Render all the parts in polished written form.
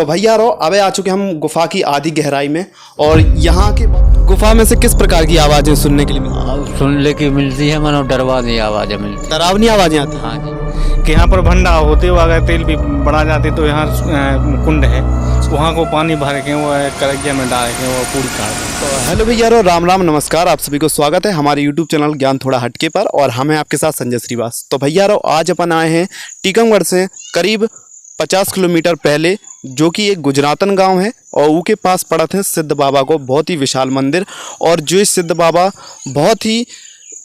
तो भैया रो अबे आ चुके हम गुफा की आधी गहराई में। और यहाँ के गुफा में से किस प्रकार की आवाज़ें सुनने के लिए मिलती सुनने की मिलती है, मनो डरवानी आवाज़ें मिलती हैं? डरावनी आवाज़ें आती हैं। हाँ जी। कि यहाँ पर भंडा होते हुए अगर तेल भी बढ़ा जाते तो यहाँ कुंड है, वहाँ को पानी भर के वो करगिया में डाल के वो पूरी काट दें। तो हेलो भैया रो, राम राम नमस्कार। आप सभी को स्वागत है हमारे यूट्यूब चैनल ज्ञान थोड़ा हटके पर, और हम हैं आपके साथ संजय श्रीवास। तो भैया रो आज अपन आए हैं टीकमगढ़ से करीब 50 किलोमीटर पहले, जो कि एक गुजरातन गांव है, और उसके पास पड़ा थे सिद्ध बाबा को बहुत ही विशाल मंदिर। और जो इस सिद्ध बाबा बहुत ही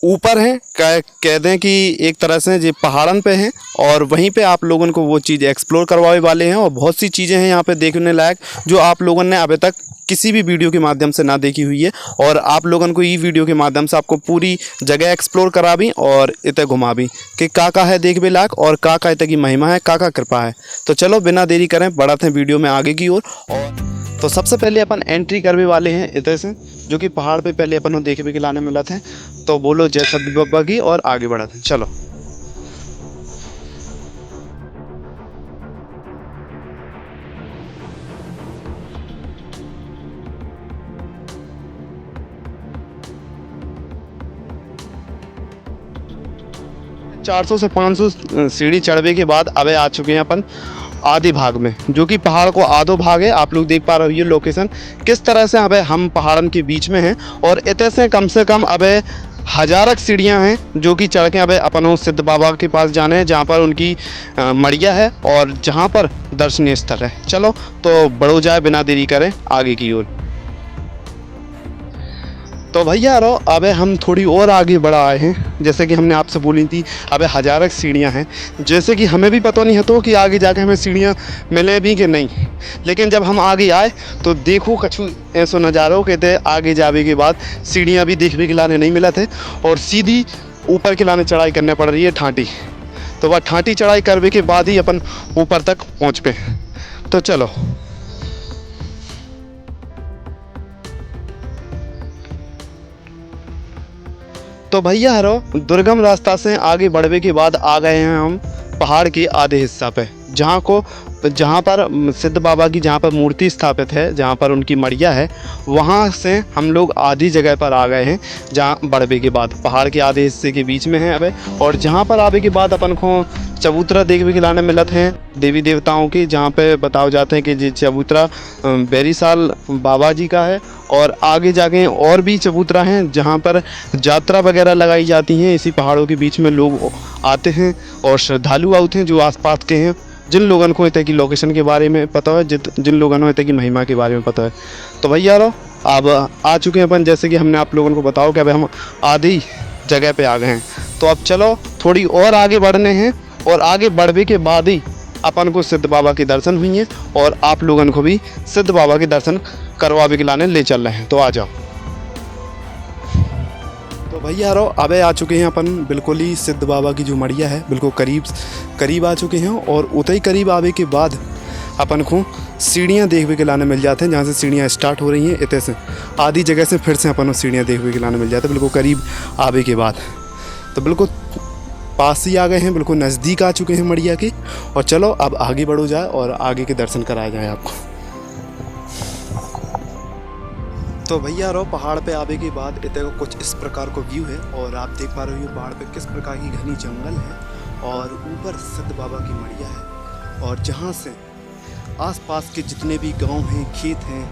ऊपर हैं, कह दें कि एक तरह से ये पहाड़न पे हैं, और वहीं पे आप लोगों को वो चीज़ एक्सप्लोर करवाने वाले हैं। और बहुत सी चीज़ें हैं यहाँ पे देखने लायक जो आप लोगों ने अभी तक किसी भी वीडियो के माध्यम से ना देखी हुई है, और आप लोगों को ई वीडियो के माध्यम से आपको पूरी जगह एक्सप्लोर करा भी और इतने घुमा भी कि का है देख भी लायक, और का इतने की महिमा है, का कृपा है। तो चलो बिना देरी करें बढ़ाते हैं वीडियो में आगे की ओर। और तो सबसे पहले अपन एंट्री करने वाले हैं इधर से, जो कि पहाड़ पे पहले अपन देखे भी लाने मिला थे। तो बोलो जय सद्गुरु बाबा की, और आगे बढ़ाते हैं। चलो 400 से 500 सीढ़ी चढ़ने के बाद अबे आ चुके हैं अपन आधे भाग में, जो कि पहाड़ को आधो भाग है। आप लोग देख पा रहे हो ये लोकेशन किस तरह से अबे हम पहाड़न के बीच में हैं, और इतने से कम अबे हजारक सीढ़ियां हैं जो कि चढ़ के अबे अपन सिद्ध बाबा के पास जाने हैं, जहाँ पर उनकी मड़िया है और जहाँ पर दर्शनीय स्थल है। चलो तो बढ़ो जाए बिना देरी करें आगे की ओर। तो भैया रो अबे हम थोड़ी और आगे बढ़ आए हैं, जैसे कि हमने आपसे बोली थी अबे हजारक सीढ़ियां हैं, जैसे कि हमें भी पता नहीं है तो कि आगे जाके हमें सीढ़ियां मिले भी कि नहीं। लेकिन जब हम आगे आए तो देखो कछु ऐसा नज़ारा कहते आगे जाने के बाद सीढ़ियां भी देखने के लाने नहीं मिला थे, और सीधी ऊपर के लाने चढ़ाई करने पड़ रही है ठाटी। तो वह ठाटी चढ़ाई करने के बाद ही अपन ऊपर तक पहुँच पे। तो चलो तो भैया हरो दुर्गम रास्ता से आगे बढ़ने के बाद आ गए हैं हम पहाड़ के आधे हिस्सा पे, जहाँ पर सिद्ध बाबा की जहाँ पर मूर्ति स्थापित है, जहाँ पर उनकी मड़िया है, वहाँ से हम लोग आधी जगह पर आ गए हैं, जहाँ बढ़ने के बाद पहाड़ के आधे हिस्से के बीच में है अबे। और जहाँ पर आने के बाद अपन को चबूतरा देखने के लाने मिलत हैं देवी देवताओं की, जहाँ पे बताओ जाते हैं कि ये चबूतरा बेरीसाल बाबा जी का है। और आगे जाके और भी चबूतरा हैं जहाँ पर यात्रा वगैरह लगाई जाती हैं। इसी पहाड़ों के बीच में लोग आते हैं और श्रद्धालु आते हैं जो आसपास के हैं, जिन लोगों को इतने की लोकेशन के बारे में पता है, जिन लोगों को इतने की महिमा के बारे में पता है। तो भैया रो अब आ चुके हैं अपन, जैसे कि हमने आप लोगों को बताओ कि अब हम आधी जगह पे आ गए हैं। तो अब चलो थोड़ी और आगे बढ़ने हैं, और आगे बढ़ने के बाद ही अपन को सिद्ध बाबा के दर्शन हुई हैं, और आप लोगों को भी सिद्ध बाबा के दर्शन करवा भी लाने ले चल रहे हैं। तो आ जाओ। तो भैया रो अबे आ चुके हैं अपन बिल्कुल ही सिद्ध बाबा की जो मड़िया है बिल्कुल करीब आ चुके हैं, और उतने ही करीब आने के बाद अपन को सीढ़ियाँ देखने के लाने मिल जाते हैं, जहाँ से सीढ़ियाँ स्टार्ट हो रही हैं। इतने से आधी जगह से फिर से अपन को सीढ़ियाँ देखने के लाने मिल जाते हैं बिल्कुल करीब आने के बाद। तो बिल्कुल पास ही आ गए हैं, बिल्कुल नज़दीक आ चुके हैं मड़िया के। और चलो अब आगे बढ़ो जाए और आगे के दर्शन कराया जाए आपको। तो भैया रो पहाड़ पे आने के बाद इतने को कुछ इस प्रकार को व्यू है, और आप देख पा रहे हो पहाड़ पे किस प्रकार की घनी जंगल है, और ऊपर सिद्ध बाबा की मड़िया है, और जहाँ से आसपास के जितने भी गांव हैं, खेत हैं,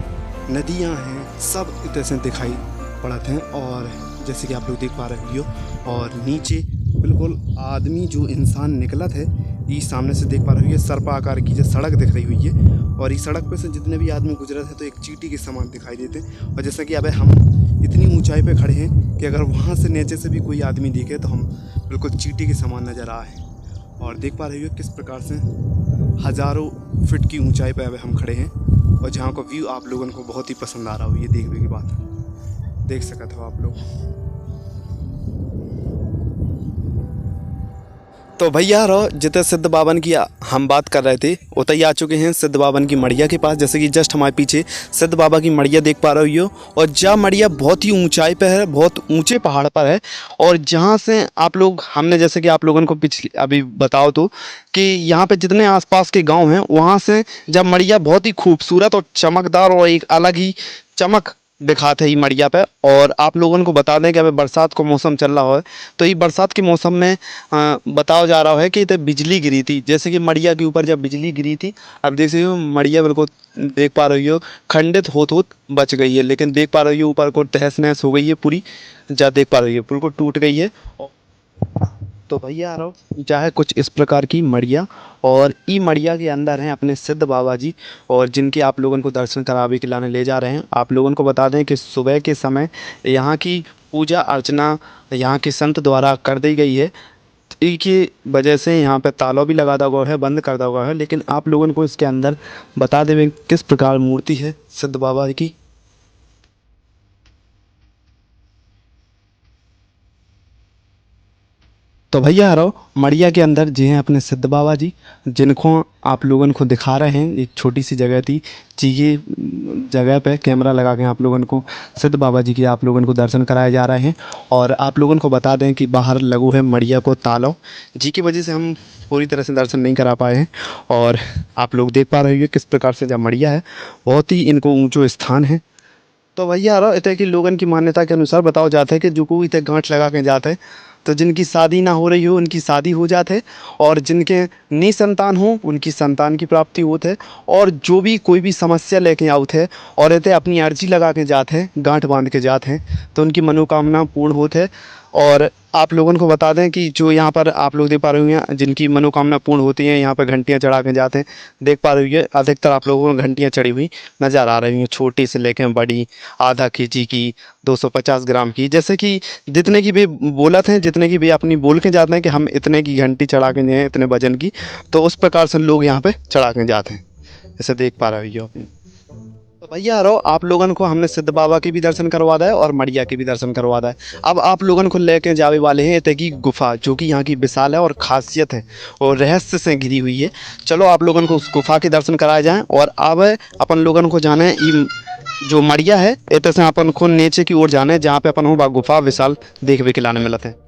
नदियाँ हैं, सब इतने से दिखाई पड़ते हैं। और जैसे कि आप लोग देख पा रहे हो, और नीचे बिल्कुल आदमी जो इंसान निकला थे, ये सामने से देख पा रहे हो, ये सर्प आकार की जो सड़क दिख रही हुई है, और इस सड़क पे से जितने भी आदमी गुजरे थे तो एक चींटी के समान दिखाई देते। और जैसा कि अब हम इतनी ऊंचाई पे खड़े हैं कि अगर वहाँ से नीचे से भी कोई आदमी दिखे तो हम बिल्कुल चींटी के समान नज़र आए। और देख पा रहे हो किस प्रकार से हज़ारों फीट की ऊंचाई पे अब हम खड़े हैं, और जहाँ का व्यू आप लोगों को बहुत ही पसंद आ रहा हो, ये देखने की बात देख सकते हो आप लोग। तो भैया रो जिते सिद्ध बाबन की हम बात कर रहे थे उतई आ चुके हैं सिद्ध बाबन की मड़िया के पास। जैसे कि जस्ट हमारे पीछे सिद्ध बाबा की मड़िया देख पा रहे हो और जहाँ मड़िया बहुत ही ऊंचाई पे है, बहुत ऊंचे पहाड़ पर है। और जहाँ से आप लोग हमने जैसे कि आप लोगों को पिछले अभी बताओ तो कि यहाँ पे जितने आसपास के गांव हैं वहाँ से जब मड़िया बहुत ही खूबसूरत और चमकदार और एक अलग ही चमक दिखाते ही मड़िया पे। और आप लोगों को बता दें कि अभी बरसात का मौसम चल रहा है, तो ये बरसात के मौसम में बताया जा रहा है कि इधर बिजली गिरी थी। जैसे कि मड़िया के ऊपर जब बिजली गिरी थी, अब देख हो मड़िया बिल्कुल देख पा रही हो खंडित होत बच गई है, लेकिन देख पा रही हो ऊपर को तहस नहस हो गई है पूरी, जा देख पा रही है बिल्कुल टूट गई है। तो भैया आ रहा हूँ चाहे कुछ इस प्रकार की मड़िया, और ई मड़िया के अंदर हैं अपने सिद्ध बाबा जी, और जिनके आप लोगों को दर्शन करावे के लाने ले जा रहे हैं। आप लोगों को बता दें कि सुबह के समय यहाँ की पूजा अर्चना यहाँ के संत द्वारा कर दी गई है। की वजह से यहाँ पे ताला भी लगा हुआ है, बंद कर दिया हुआ है, लेकिन आप लोगों को इसके अंदर बता दें किस प्रकार मूर्ति है सिद्ध बाबा की। तो भैया हरो मड़िया के अंदर जी हैं अपने सिद्ध बाबा जी, जिनको आप लोगों को दिखा रहे हैं। एक छोटी सी जगह थी जी, ये जगह पे कैमरा लगा के आप लोगों को सिद्ध बाबा जी के आप लोगों को दर्शन कराए जा रहे हैं। और आप लोगों को बता दें कि बाहर लगू है मड़िया को ताला, जी की वजह से हम पूरी तरह से दर्शन नहीं करा पाए हैं। और आप लोग देख पा रहे हो किस प्रकार से जब मड़िया है, बहुत ही इनको ऊँचो स्थान है। तो भैया रो इतने की लोगों की मान्यता के अनुसार बताओ जाता है कि जो कोई इतने गांठ लगा के जाते हैं तो जिनकी शादी ना हो रही हो उनकी शादी हो जाते है, और जिनके निसंतान हो उनकी संतान की प्राप्ति होते है। और जो भी कोई भी समस्या लेके आउत है और इतने अपनी अर्जी लगा के जाते हैं, गांठ बांध के जाते हैं, तो उनकी मनोकामना पूर्ण होते है। और आप लोगों को बता दें कि जो यहाँ पर आप लोग देख पा रहे हैं जिनकी मनोकामना पूर्ण होती हैं, यहाँ पर घंटियाँ चढ़ा के जाते हैं। देख पा रही है अधिकतर आप लोगों को घंटियाँ चढ़ी हुई नज़र आ रही हैं, छोटी से लेकर बड़ी, आधा केजी की, 250 ग्राम की। जैसे कि जितने की भी बोला थे, जितने की भी अपनी बोल के जाते हैं कि हम इतने की घंटी चढ़ा के जाएँ, इतने वजन की, तो उस प्रकार से लोग यहाँ पर चढ़ा के जाते हैं, जैसे देख पा रही हो। तो भैया रो आप लोगों को हमने सिद्ध बाबा के भी दर्शन करवा दिया है और मड़िया के भी दर्शन करवा दिया है। अब आप लोगों को लेके जावे वाले हैं इतने की गुफा, जो कि यहाँ की विशाल है और खासियत है और रहस्य से घिरी हुई है। चलो आप लोगों को उस गुफा के दर्शन कराए जाएं। और अब अपन लोगों को जाना है जो मड़िया है इतने से अपन को नीचे की ओर जाना है, जहाँ पे अपन हो गुफा विशाल देखने के लाने मिलते हैं।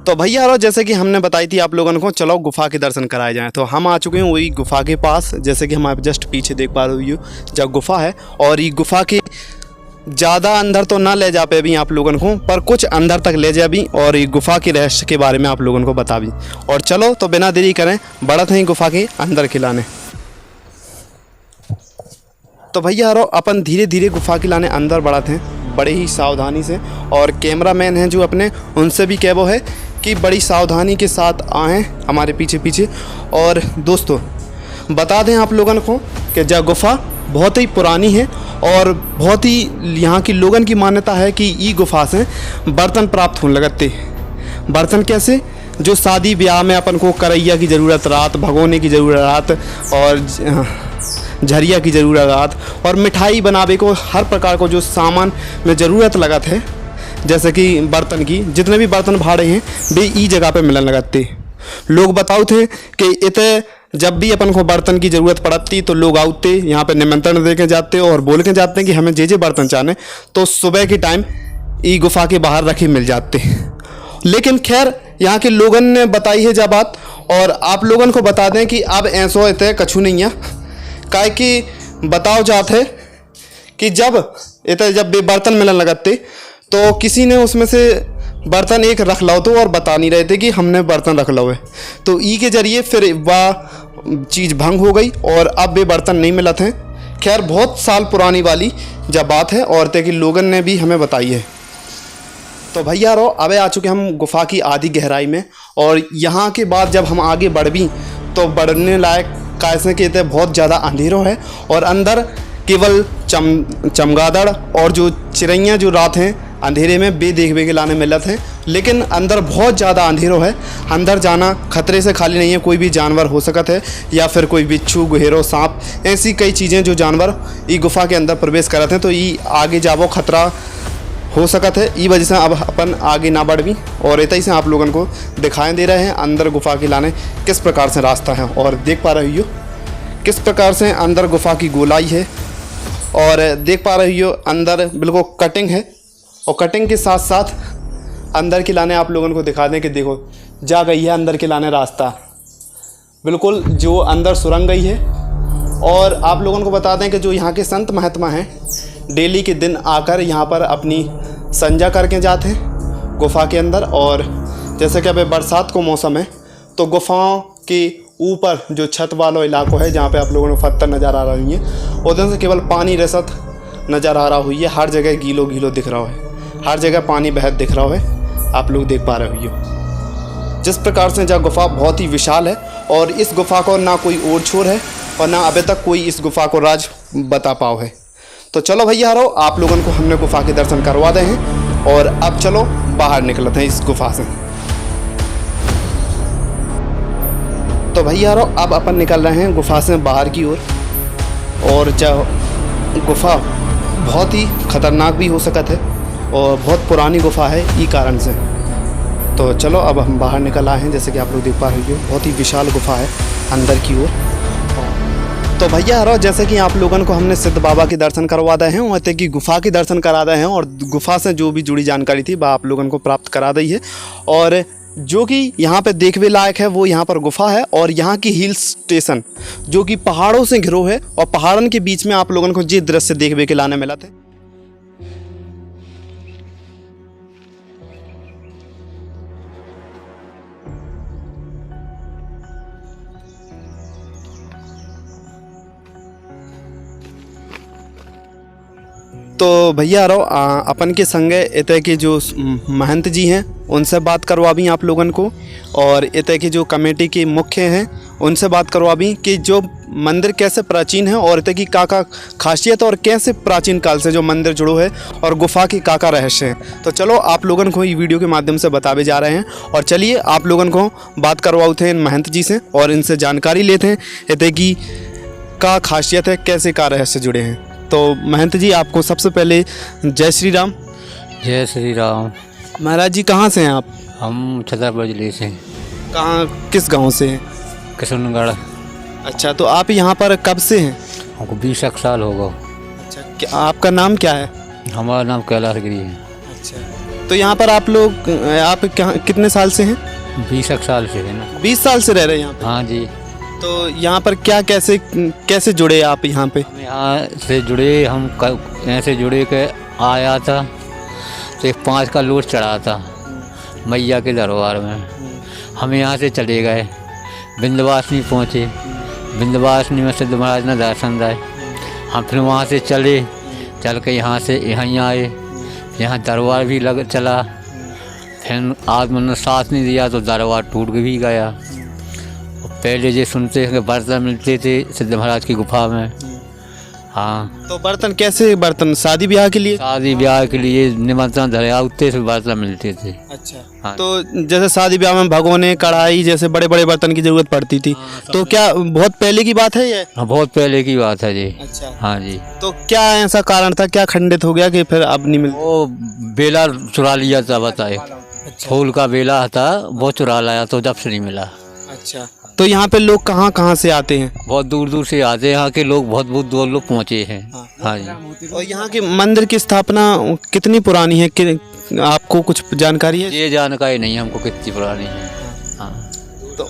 तो भैया रो जैसे कि हमने बताई थी आप लोगों को, चलो गुफा के दर्शन कराए जाएं। तो हम आ चुके हैं वही गुफा के पास, जैसे कि हमारे जस्ट पीछे देख पा रहे हो जब गुफा है। और ये गुफा के ज़्यादा अंदर तो ना ले जा पे भी आप लोगों को, पर कुछ अंदर तक ले जा भी और ये गुफा के रहस्य के बारे में आप लोगों को बता भी। और चलो तो बिना देरी करें बढ़त हैं गुफा के अंदर खिलाने। तो भैया रो अपन धीरे धीरे गुफा के लाने अंदर बढ़त हैं बड़े ही सावधानी से। और कैमरामैन हैं जो अपने, उनसे भी कहबो है कि बड़ी सावधानी के साथ आएँ हमारे पीछे पीछे। और दोस्तों बता दें आप लोगों को कि यह गुफा बहुत ही पुरानी है और बहुत ही यहाँ की लोगों की मान्यता है कि ई गुफा से बर्तन प्राप्त होने लगते। बर्तन कैसे? जो शादी ब्याह में अपन को करैया की ज़रूरत रात, भगोने की ज़रूरत रात, और झरिया की ज़रूरत रात, और मिठाई बनावे को हर प्रकार को जो सामान में ज़रूरत लगत है, जैसे कि बर्तन की जितने भी बर्तन भाड़े हैं वे ई जगह पे मिलने लगते। लोग बताओ थे कि इतने जब भी अपन को बर्तन की ज़रूरत पड़ती तो लोग आते यहाँ पे निमंत्रण दे के जाते और बोल के जाते हैं कि हमें जे बर्तन चाहने, तो सुबह के टाइम ई गुफा के बाहर रखे मिल जाते। लेकिन खैर यहाँ के लोगों ने बताई है जब बात, और आप लोगों को बता दें कि अब ऐसो इतने कछु नहीं है। काहे कि बताओ जाते है कि जब भी बर्तन मिलने लगते तो किसी ने उसमें से बर्तन एक रख लाओ तो और बता नहीं रहे थे कि हमने बर्तन रख लाओ है, तो ई के जरिए फिर वह चीज़ भंग हो गई और अब वे बर्तन नहीं मिलते हैं। खैर बहुत साल पुरानी वाली जब बात है, औरतें की लोगों ने भी हमें बताई है। तो भैया रो अबे आ चुके हम गुफा की आधी गहराई में, और यहाँ के बाद जब हम आगे बढ़ी तो बढ़ने लायक कैसे कहते बहुत ज़्यादा अंधेरों है, और अंदर केवल चमगादड़ और जो चिड़ैयाँ जो रात हैं अंधेरे में बेदेखबे के लाने मिलत हैं, लेकिन अंदर बहुत ज़्यादा अंधेरों है। अंदर जाना खतरे से खाली नहीं है, कोई भी जानवर हो सकत है या फिर कोई बिच्छू गुहेरो सांप ऐसी कई चीज़ें जो जानवर ई गुफा के अंदर प्रवेश करते हैं, तो ई आगे जावो खतरा हो सकत है। ई वजह से अब अपन आगे ना बढ़ी और इतना ही से आप लोगों को दिखाई दे रहे हैं अंदर गुफा के लाने किस प्रकार से रास्ता है, और देख पा रही हो किस प्रकार से अंदर गुफा की गोलाई है, और देख पा रही हो अंदर बिल्कुल कटिंग है, और कटिंग के साथ साथ अंदर के लाने आप लोगों को दिखा दें कि देखो जा गई है अंदर के लाने रास्ता बिल्कुल जो अंदर सुरंग गई है। और आप लोगों को बता दें कि जो यहाँ के संत महात्मा हैं डेली के दिन आकर यहाँ पर अपनी संजा करके जाते हैं गुफा के अंदर। और जैसे कि अभी बरसात को मौसम है तो गुफाओं के ऊपर जो छत वाला इलाकों है जहाँ पे आप लोगों को पत्थर नज़र आ रही हैं उधर से केवल पानी रसत नज़र आ रहा हुई है, हर जगह गीलो गीलो दिख रहा है, हर जगह पानी बहत दिख रहा है, आप लोग देख पा रहे हो जिस प्रकार से जहाँ गुफा बहुत ही विशाल है। और इस गुफा को ना कोई ओर छोर है और ना अभी तक कोई इस गुफा को राज बता पाओ है। तो चलो भैया रो आप लोगों को हमने गुफा के दर्शन करवा दे हैं, और अब चलो बाहर निकलते हैं इस गुफा से। तो भैया रो अब अपन निकल रहे हैं गुफा से बाहर की ओर, और जो गुफा बहुत ही ख़तरनाक भी हो सकत है और बहुत पुरानी गुफा है ई कारण से। तो चलो अब हम बाहर निकल आए हैं, जैसे कि आप लोग देख पा रहे हो बहुत ही विशाल गुफा है अंदर की ओर। तो भैया रो जैसे कि आप लोगों को हमने सिद्ध बाबा के दर्शन करवा दे हैं, वहाँ की गुफा के दर्शन करा दे हैं, और गुफा से जो भी जुड़ी जानकारी थी वह आप लोगों को प्राप्त करा दी है। और जो कि यहाँ पे देखने लायक है वो यहाँ पर गुफा है, और यहाँ की हिल स्टेशन जो कि पहाड़ों से घिरो है, और पहाड़ों के बीच में आप लोगों को ये दृश्य देखने के लाने मिला थे। तो भैया रो अपन के संगे इतने के जो महंत जी हैं उनसे बात करवा भी आप लोगों को, और इतने के जो कमेटी के मुख्य हैं उनसे बात करवा भी कि जो मंदिर कैसे प्राचीन है और इतने की का खासियत, और कैसे प्राचीन काल से जो मंदिर जुड़ो है और गुफा की का रहस्य है। तो चलो आप लोगों को ये वीडियो के माध्यम से बतावे जा रहे हैं, और चलिए आप लोगों को बात करवाते हैं इन महंत जी से और इनसे जानकारी लेते हैं इतने की का खासियत है, कैसे का रहस्य जुड़े हैं। तो महंत जी आपको सबसे पहले जय श्री राम। जय श्री राम। महाराज जी कहाँ से हैं आप? हम छतरपुर जिले से। कहाँ किस गांव से हैं? किशनगढ़। अच्छा, तो आप यहाँ पर कब से हैं? हमको 20 साल हो गए। अच्छा, आपका नाम क्या है? हमारा नाम कैलाश गिरी है। अच्छा, तो यहाँ पर आप लोग आप कितने साल से हैं? 20 साल से है ना। 20 साल से रह रहे हैं यहाँ पे? हाँ जी। तो यहाँ पर क्या कैसे जुड़े आप यहाँ पे? हम यहाँ से जुड़े, हम ऐसे जुड़े के आया था तो एक 5 का लोट चढ़ा था मैया के दरबार में। हम यहाँ से चले गए, विंध्यवासिनी पहुँचे, विंध्यवासिनी में सिद्ध महाराज ने दर्शन दिए। हम फिर वहाँ से चल के यहाँ से यहाँ आए, यहाँ दरबार भी चला। फिर आदमी ने साथ नहीं दिया तो दरबार टूट भी गया। पहले ये सुनते हैं कि बर्तन मिलते थे सिद्ध महाराज की गुफा में। हाँ, तो बर्तन कैसे? बर्तन शादी ब्याह के लिए? शादी ब्याह के लिए निमंत्रण धरे उठते थे, बर्तन मिलते थे। अच्छा। हाँ। तो जैसे शादी ब्याह में भगोने कढ़ाई जैसे बड़े बड़े बर्तन की जरूरत पड़ती थी, तो क्या बहुत पहले की बात है ये? हाँ, बहुत पहले की बात है जी। अच्छा। हाँ जी। तो क्या ऐसा कारण था, क्या खंडित हो गया कि फिर अब नहीं मिलता? वो बेला चुरा लिया था, बताए। फूल का बेला था वो चुरा लाया तो जब से नहीं मिला। अच्छा, तो यहाँ पे लोग कहाँ कहाँ से आते हैं? बहुत दूर दूर से आते हैं, यहाँ के लोग बहुत बहुत दूर लोग पहुँचे हैं। हाँ जी। और यहाँ के मंदिर की स्थापना कितनी पुरानी है कि आपको कुछ जानकारी है? ये जानकारी नहीं हमको कितनी पुरानी है। हाँ। तो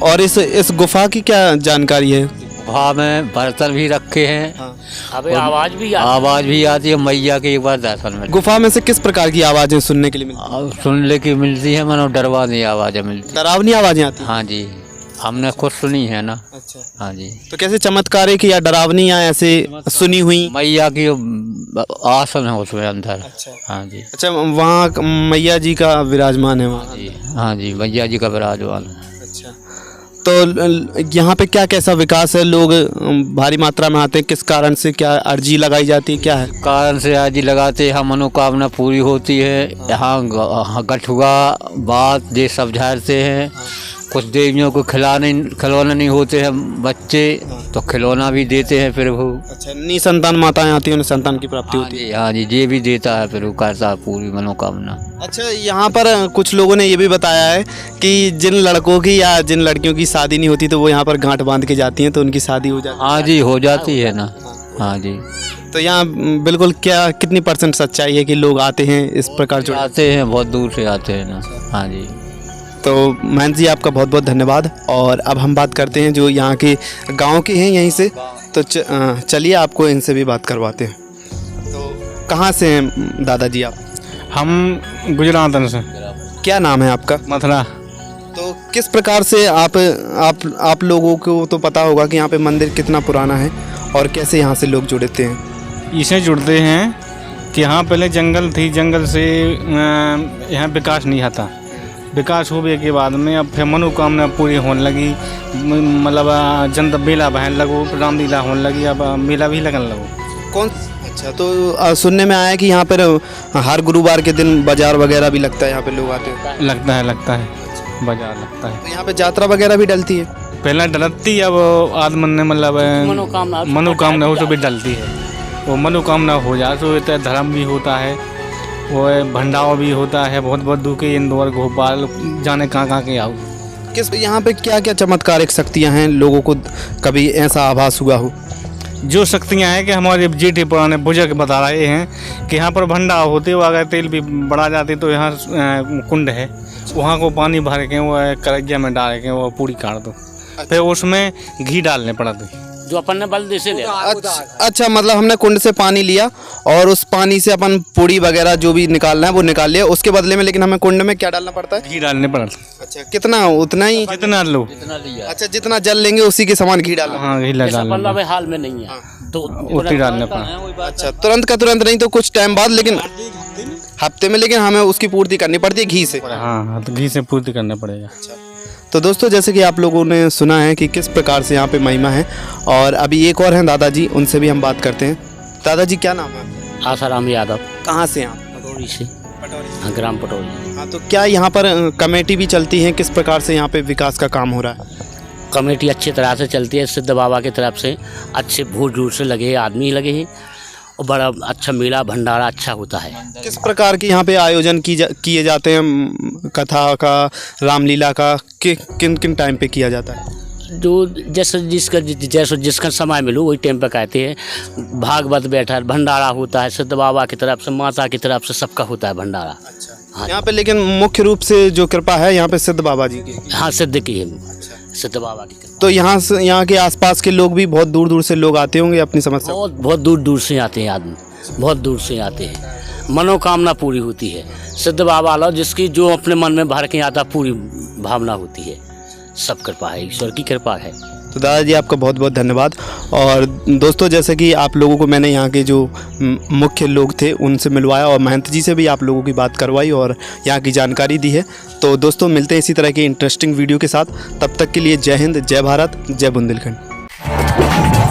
और इस गुफा की क्या जानकारी है? गुफा में बर्तन भी रखे हैं। हाँ। अबे आवाज़ भी आती है मैया के एक बार दर्शन में। गुफा में से किस प्रकार की आवाज़ें सुनने के लिए मिलती है? सुनने की मिलती है, मानो डरवानी आवाज़ें मिलती है। डरावनी आवाज़ें आती हैं? हाँ जी। हमने खुद सुनी है ना। अच्छा, हाँ जी। तो कैसे चमत्कारिक या डरावनी या ऐसे सुनी हुई? मैया की आसन है उसमें अंदर। अच्छा, हाँ जी। अच्छा, वहाँ मैया जी का विराजमान है वहाँ? जी हाँ जी, मैया जी का विराजमान है। अच्छा, तो यहाँ पे क्या कैसा विकास है? लोग भारी मात्रा में आते हैं, किस कारण से? क्या अर्जी लगाई जाती है, क्या है कारण से अर्जी लगाते यहाँ मनोकामना पूरी होती है। यहाँ गठुआ बात ये सब झाड़ते हैं। कुछ देवियों को खिलौने नहीं होते हैं बच्चे, तो खिलौना भी देते हैं फिर वो। अच्छा, निसंतान माताएं आती हैं, उन्हें संतान की प्राप्ति होती है। हाँ जी, ये भी देता है फिर वो, करता है पूरी मनोकामना। अच्छा, यहाँ पर कुछ लोगों ने ये भी बताया है कि जिन लड़कों की या जिन लड़कियों की शादी नहीं होती तो वो यहाँ पर गांठ बांध के जाती हैं तो उनकी शादी हो जाती है। हाँ जी, हो जाती है ना। हाँ जी, तो यहाँ बिल्कुल क्या कितनी % सच्चाई है कि लोग आते हैं इस प्रकार जो? आते हैं, बहुत दूर से आते हैं ना। हाँ जी। तो महंत जी आपका बहुत बहुत धन्यवाद। और अब हम बात करते हैं जो यहाँ के गांव के हैं यहीं से, तो चलिए आपको इनसे भी बात करवाते हैं। तो कहाँ से हैं दादाजी आप? हम गुजरात से। क्या नाम है आपका? मथुरा। तो किस प्रकार से आप लोगों को तो पता होगा कि यहाँ पे मंदिर कितना पुराना है और कैसे यहाँ से लोग जुड़ते हैं? इससे जुड़ते हैं कि यहाँ पहले जंगल थी, जंगल से यहाँ विकास नहीं आता। विकास होने के बाद में अब फिर मनोकामना पूरी होने लगी, मतलब जनता मेला बहन लगो, रामलीला होने लगी, अब मेला भी लगने लगो। कौन? अच्छा, तो सुनने में आया कि यहाँ पर हर गुरुवार के दिन बाजार वगैरह भी लगता है, यहाँ पे लोग आते हैं? लगता है बाजार लगता है। तो यहाँ पे यात्रा वगैरह भी डलती है? पहले डलती, अब आदमन ने मतलब मनोकामना हो तो भी डलती है। वो मनोकामना हो जाए तो इतना धर्म भी होता है, वो भंडारा भी होता है। बहुत बहुत दूर के इंदौर भोपाल जाने कहाँ के आओ। किस यहाँ पे क्या क्या चमत्कारिक शक्तियाँ हैं, लोगों को कभी ऐसा आभास हुआ हो? जो शक्तियाँ हैं कि हमारे जेठे पुराने बुजुर्ग बता रहे हैं कि यहाँ पर भंडारा होते हुए अगर तेल भी बढ़ा जाते तो यहाँ कुंड है, वहाँ को पानी भर के वो करैया में डाल के वो पूरी काट दो, फिर उसमें घी डालने पड़ते जो अपन ने बल से ले। अच्छा, मतलब हमने कुंड से पानी लिया और उस पानी से अपन पूड़ी वगैरह जो भी निकालना है वो निकाल लिया, उसके बदले में लेकिन हमें कुंड में क्या डालना पड़ता है? घी डालने पड़ता। अच्छा, कितना? उतना ही? जितना लो। अच्छा, जितना जल लेंगे उसी के समान घी डालना? हाँ, घी डालना हाल में नहीं है तो उतनी डालने पड़ता। अच्छा, तुरंत का तुरंत नहीं तो कुछ टाइम बाद, लेकिन हफ्ते में, लेकिन हमें उसकी पूर्ति करनी पड़ती है घी से? हाँ, तो घी से पूर्ति करना पड़ेगा। तो दोस्तों, जैसे कि आप लोगों ने सुना है कि किस प्रकार से यहाँ पे महिमा है, और अभी एक और हैं दादाजी, उनसे भी हम बात करते हैं। दादाजी क्या नाम है? आसाराम यादव। कहाँ से हैं आप? पटौरी से। हाँ, ग्राम पटौरी। हाँ, तो क्या यहाँ पर कमेटी भी चलती है? किस प्रकार से यहाँ पे विकास का काम हो रहा है? कमेटी अच्छी तरह से चलती है, सिद्ध बाबा की तरफ से अच्छे भूर दूर से लगे आदमी लगे हैं और बड़ा अच्छा मेला भंडारा अच्छा होता है। किस प्रकार के यहाँ पे आयोजन किए जाते हैं? कथा का, रामलीला का, किन किन टाइम पे किया जाता है? जो जैसे जिसका समय मिलो वही टाइम पे कहते हैं। भागवत बैठा है, भंडारा होता है, सिद्ध बाबा की तरफ से, माता की तरफ से, सबका होता है भंडारा। हाँ, यहाँ पे लेकिन मुख्य रूप से जो कृपा है यहाँ पे सिद्ध बाबा जी की। हाँ, सिद्ध की है, सिद्ध बाबा की कृपा। तो यहाँ के आसपास के लोग भी बहुत दूर दूर से लोग आते होंगे अपनी समस्या? बहुत दूर दूर से आते हैं आदमी, बहुत दूर से आते हैं, मनोकामना पूरी होती है। सिद्ध बाबा लो जिसकी जो अपने मन में भर के आता पूरी भावना होती है। सब कृपा है, ईश्वर की कृपा है। तो दादाजी आपका बहुत बहुत धन्यवाद। और दोस्तों, जैसे कि आप लोगों को मैंने यहाँ के जो मुख्य लोग थे उनसे मिलवाया और महंत जी से भी आप लोगों की बात करवाई और यहाँ की जानकारी दी है। तो दोस्तों, मिलते हैं इसी तरह की इंटरेस्टिंग वीडियो के साथ। तब तक के लिए जय हिंद, जय भारत, जय बुंदेलखंड।